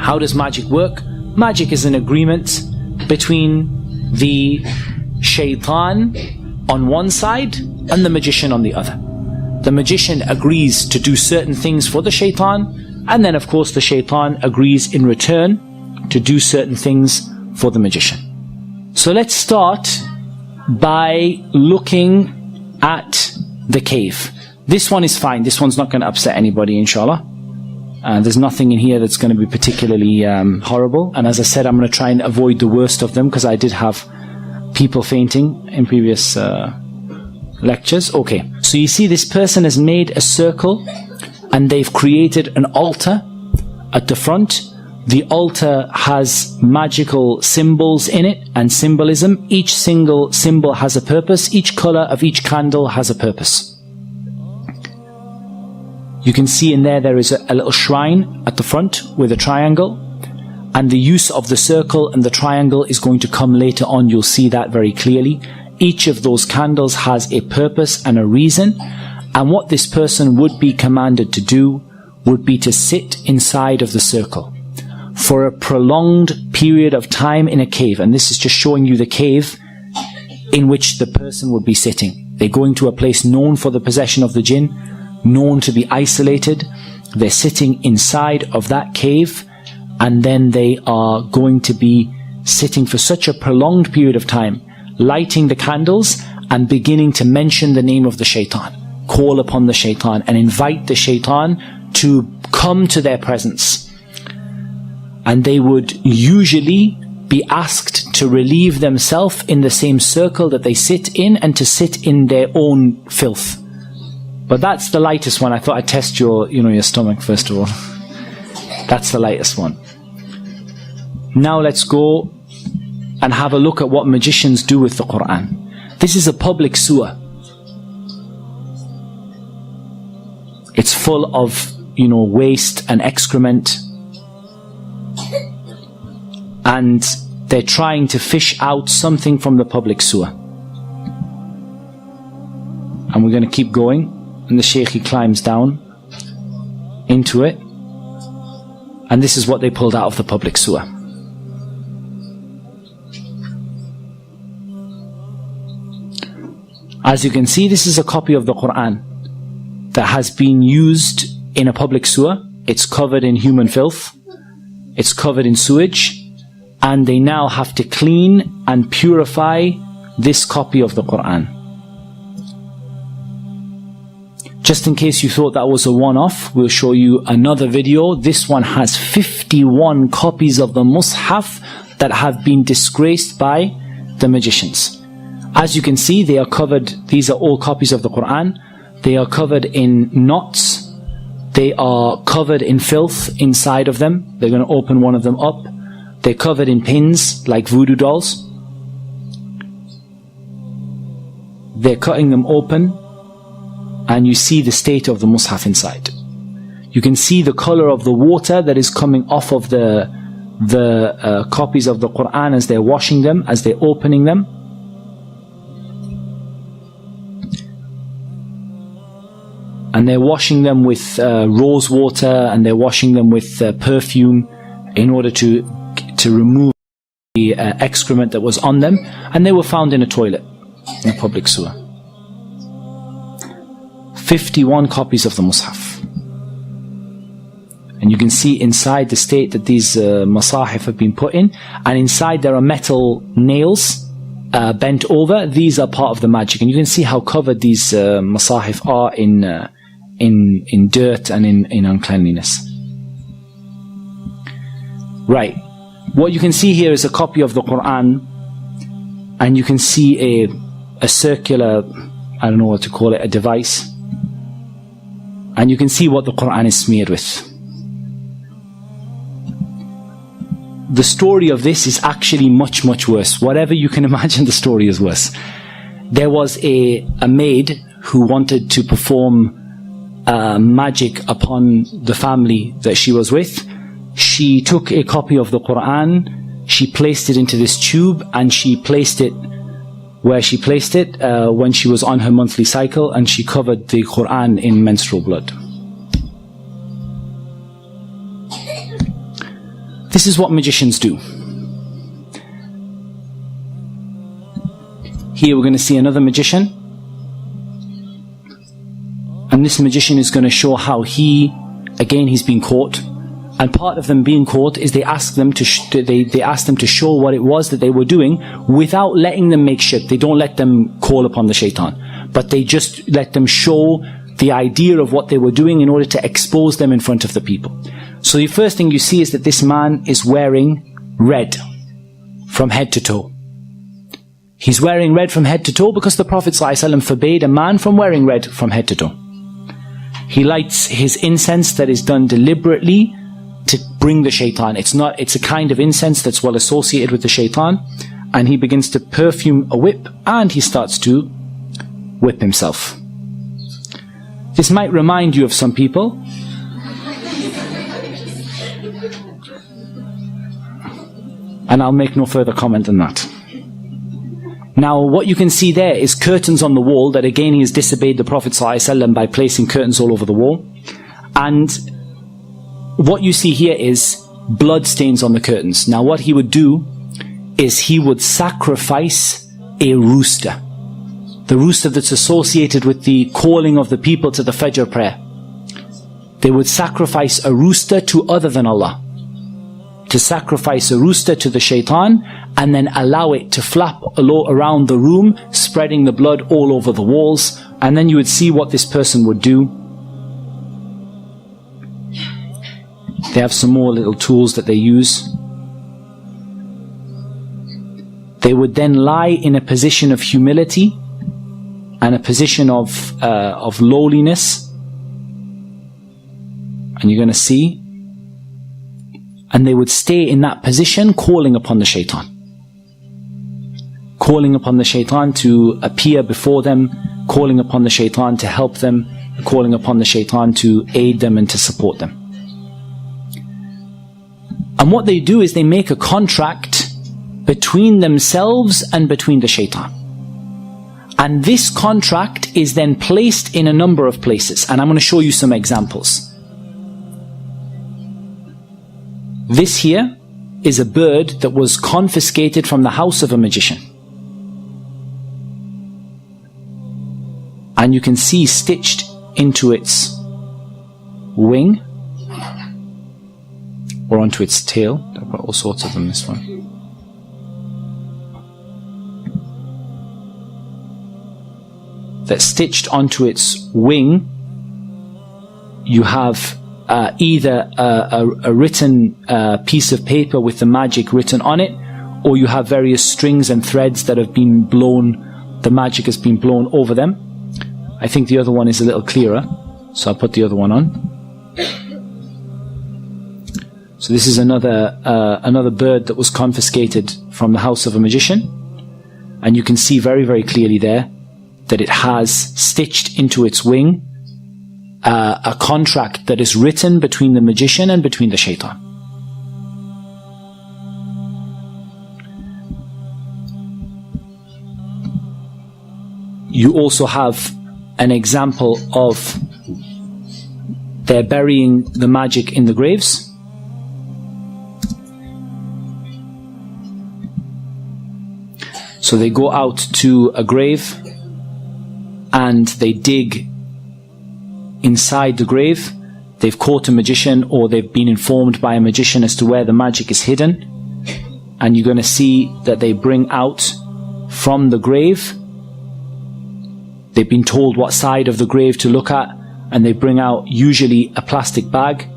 How does magic work? Magic is an agreement between the shaitan on one side and the magician on the other. The magician agrees to do certain things for the shaitan, and then of course the shaitan agrees in return to do certain things for the magician. So let's start by looking at the cave. This one is fine. This one's not going to upset anybody, inshallah. There's nothing in here that's going to be particularly horrible. And as I said, I'm going to try and avoid the worst of them, because I did have people fainting in previous lectures. Okay, so you see this person has made a circle and they've created an altar at the front. The altar has magical symbols in it and symbolism. Each single symbol has a purpose. Each color of each candle has a purpose. You can see in there is a little shrine at the front with a triangle, and the use of the circle and the triangle is going to come later on. You'll see that very clearly. Each of those candles has a purpose and a reason, and what this person would be commanded to do would be to sit inside of the circle for a prolonged period of time in a cave. And this is just showing you the cave in which the person would be sitting. They're going to a place known for the possession of the jinn, known to be isolated. They're sitting inside of that cave, and then they are going to be sitting for such a prolonged period of time, lighting the candles and beginning to mention the name of the shaitan, call upon the shaitan and invite the shaitan to come to their presence. And they would usually be asked to relieve themselves in the same circle that they sit in, and to sit in their own filth. But that's the lightest one. I thought I'd test your stomach first of all. That's the lightest one. Now let's go and have a look at what magicians do with the Quran. This is a public sewer. It's full of, waste and excrement. And they're trying to fish out something from the public sewer. And we're going to keep going. And the Shaykh, he climbs down into it. And this is what they pulled out of the public sewer. As you can see, this is a copy of the Quran that has been used in a public sewer. It's covered in human filth. It's covered in sewage. And they now have to clean and purify this copy of the Quran. Just in case you thought that was a one-off, we'll show you another video. This one has 51 copies of the Mus'haf that have been disgraced by the magicians. As you can see, they are covered, these are all copies of the Quran. They are covered in knots. They are covered in filth inside of them. They're going to open one of them up. They're covered in pins like voodoo dolls. They're cutting them open, and you see the state of the Mus'haf inside. You can see the color of the water that is coming off of the copies of the Quran as they're washing them, as they're opening them. And they're washing them with rose water, and they're washing them with perfume in order to remove the excrement that was on them. And they were found in a toilet, in a public sewer. 51 copies of the Mus'haf. And you can see inside the state that these masahif have been put in. And inside there are metal nails bent over. These are part of the magic. And you can see how covered these masahif are in dirt and in uncleanliness. Right. What you can see here is a copy of the Quran. And you can see a circular, I don't know what to call it, a device. And you can see what the Quran is smeared with. The story of this is actually much, much worse. Whatever you can imagine, the story is worse. There was a maid who wanted to perform magic upon the family that she was with. She took a copy of the Quran, she placed it into this tube, and she placed it where she placed it when she was on her monthly cycle, and she covered the Quran in menstrual blood. This is what magicians do. Here we're going to see another magician. And this magician is going to show how he's been caught. And part of them being caught is they ask them to they ask them to show what it was that they were doing without letting them make shirk. They don't let them call upon the shaitan, but they just let them show the idea of what they were doing in order to expose them in front of the people. So the first thing you see is that this man is wearing red from head to toe. He's wearing red from head to toe because the Prophet ﷺ forbade a man from wearing red from head to toe. He lights his incense that is done deliberately to bring the shaitan. It's a kind of incense that's well associated with the shaitan. And he begins to perfume a whip and he starts to whip himself. This might remind you of some people. And I'll make no further comment than that. Now, what you can see there is curtains on the wall that again he has disobeyed the Prophet ﷺ by placing curtains all over the wall. And what you see here is blood stains on the curtains. Now, what he would do is he would sacrifice a rooster. The rooster that's associated with the calling of the people to the Fajr prayer. They would sacrifice a rooster to other than Allah. To sacrifice a rooster to the shaitan and then allow it to flap around the room, spreading the blood all over the walls. And then you would see what this person would do. They have some more little tools that they use. They would then lie in a position of humility and a position of lowliness. And you're going to see. And they would stay in that position calling upon the shaitan. Calling upon the shaitan to appear before them, calling upon the shaitan to help them, calling upon the shaitan to aid them and to support them. And what they do is they make a contract between themselves and between the shaitan. And this contract is then placed in a number of places. And I'm going to show you some examples. This here is a bird that was confiscated from the house of a magician. And you can see stitched into its wing or onto its tail. I've got all sorts of them, this one. That's stitched onto its wing. You have either a written piece of paper with the magic written on it, or you have various strings and threads that have been blown, the magic has been blown over them. I think the other one is a little clearer, so I'll put the other one on. So this is another bird that was confiscated from the house of a magician, and you can see very, very clearly there that it has stitched into its wing a contract that is written between the magician and between the shaitan. You also have an example of they're burying the magic in the graves. So they go out to a grave and they dig inside the grave. They've caught a magician, or they've been informed by a magician as to where the magic is hidden. And you're going to see that they bring out from the grave, they've been told what side of the grave to look at, and they bring out usually a plastic bag,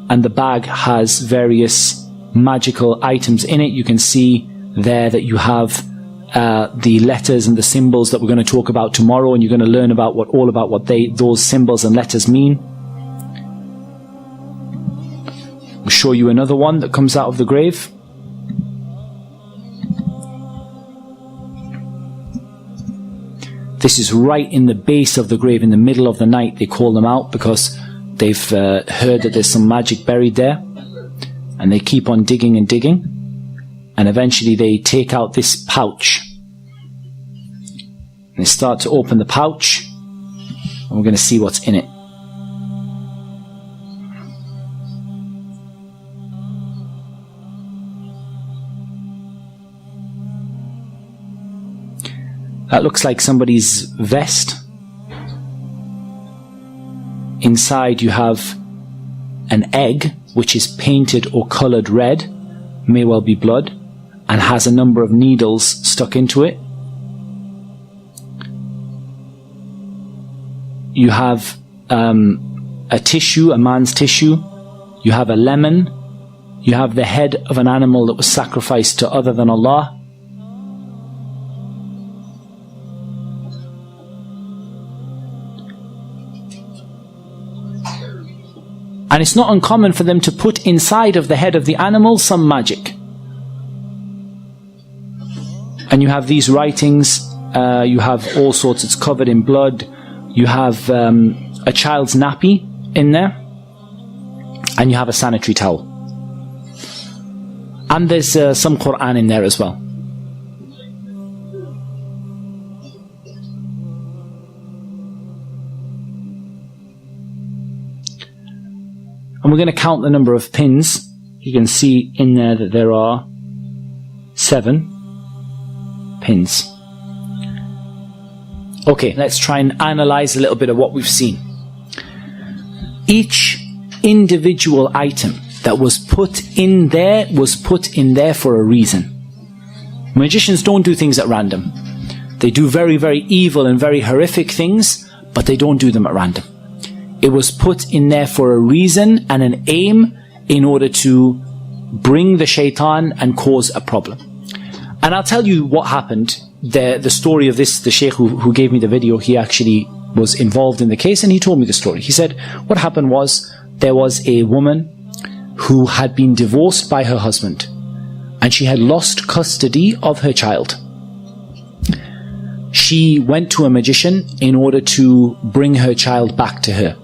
and the bag has various magical items in it. You can see there that you have the letters and the symbols that we're going to talk about tomorrow, and you're going to learn about what those symbols and letters mean. We'll show you another one that comes out of the grave. This is right in the base of the grave, in the middle of the night. They call them out because they've heard that there's some magic buried there, and they keep on digging and digging. And eventually they take out this pouch. And they start to open the pouch. And we're going to see what's in it. That looks like somebody's vest. Inside you have an egg which is painted or coloured red, may well be blood, and has a number of needles stuck into it. You have a tissue, a man's tissue. You have a lemon. You have the head of an animal that was sacrificed to other than Allah. And it's not uncommon for them to put inside of the head of the animal some magic. And you have these writings, you have all sorts, it's covered in blood. You have a child's nappy in there, and you have a sanitary towel. And there's some Quran in there as well. And we're going to count the number of pins. You can see in there that there are 7 pins. Okay, let's try and analyze a little bit of what we've seen. Each individual item that was put in there for a reason. Magicians don't do things at random. They do very, very evil and very horrific things, but they don't do them at random. It was put in there for a reason and an aim in order to bring the shaitan and cause a problem. And I'll tell you what happened. The story of this, the sheikh who gave me the video, he actually was involved in the case, and he told me the story. He said what happened was there was a woman who had been divorced by her husband, and she had lost custody of her child. She went to a magician in order to bring her child back to her.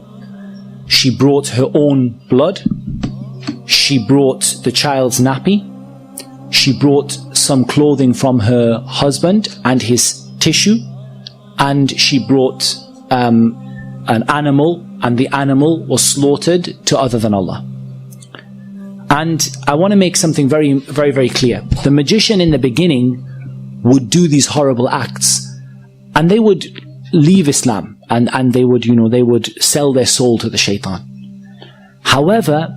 She brought her own blood. She brought the child's nappy. She brought some clothing from her husband and his tissue. And she brought an animal, and the animal was slaughtered to other than Allah. And I want to make something very, very, very clear. The magician in the beginning would do these horrible acts, and they would leave Islam, and they would, they would sell their soul to the shaitan. However,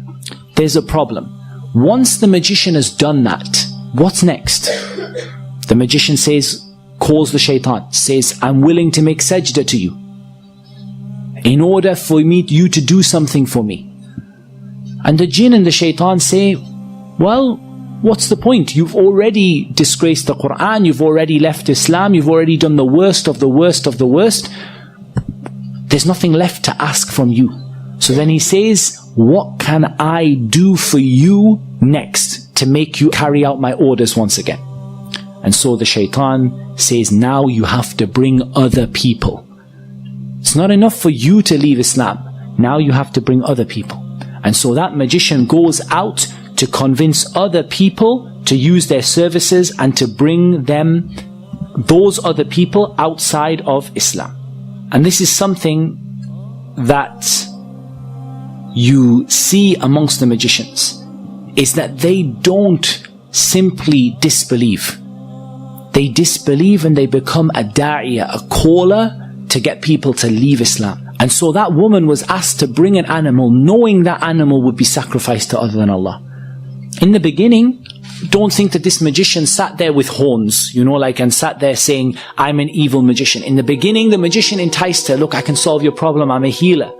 there's a problem. Once the magician has done that, what's next? The magician calls the shaitan, says, I'm willing to make sajda to you in order for you to do something for me. And the jinn and the shaitan say, well, what's the point? You've already disgraced the Quran, you've already left Islam, you've already done the worst of the worst of the worst. There's nothing left to ask from you. So then he says, what can I do for you next to make you carry out my orders once again? And so the shaitan says, now you have to bring other people. It's not enough for you to leave Islam. Now you have to bring other people. And so that magician goes out to convince other people to use their services and to bring them, those other people, outside of Islam. And this is something that you see amongst the magicians, is that they don't simply disbelieve. They disbelieve and they become a da'iyah, a caller to get people to leave Islam. And so that woman was asked to bring an animal, knowing that animal would be sacrificed to other than Allah. In the beginning, don't think that this magician sat there with horns, and sat there saying, I'm an evil magician. In the beginning, the magician enticed her, look, I can solve your problem, I'm a healer.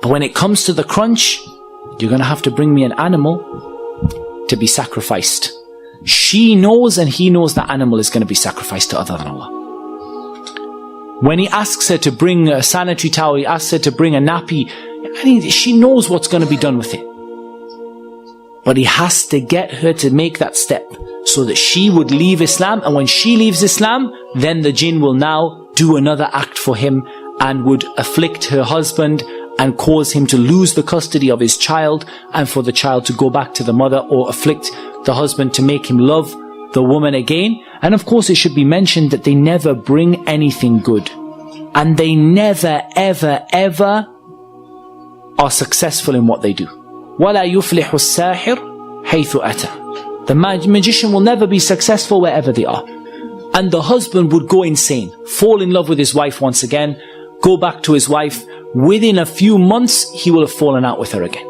But when it comes to the crunch, you're going to have to bring me an animal to be sacrificed. She knows and he knows that animal is going to be sacrificed to other than Allah. When he asks her to bring a sanitary towel, he asks her to bring a nappy, she knows what's going to be done with it. But he has to get her to make that step so that she would leave Islam. And when she leaves Islam, then the jinn will now do another act for him and would afflict her husband and cause him to lose the custody of his child, and for the child to go back to the mother, or afflict the husband to make him love the woman again. And of course it should be mentioned that they never bring anything good, and they never ever ever are successful in what they do. وَلَا يُفْلِحُ السَّاحِرُ حَيْثُ أَتَى. The magician will never be successful wherever they are. and the husband would go insane, fall in love with his wife once again, go back to his wife. Within a few months, he will have fallen out with her again.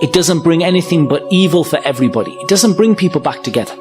It doesn't bring anything but evil for everybody. It doesn't bring people back together.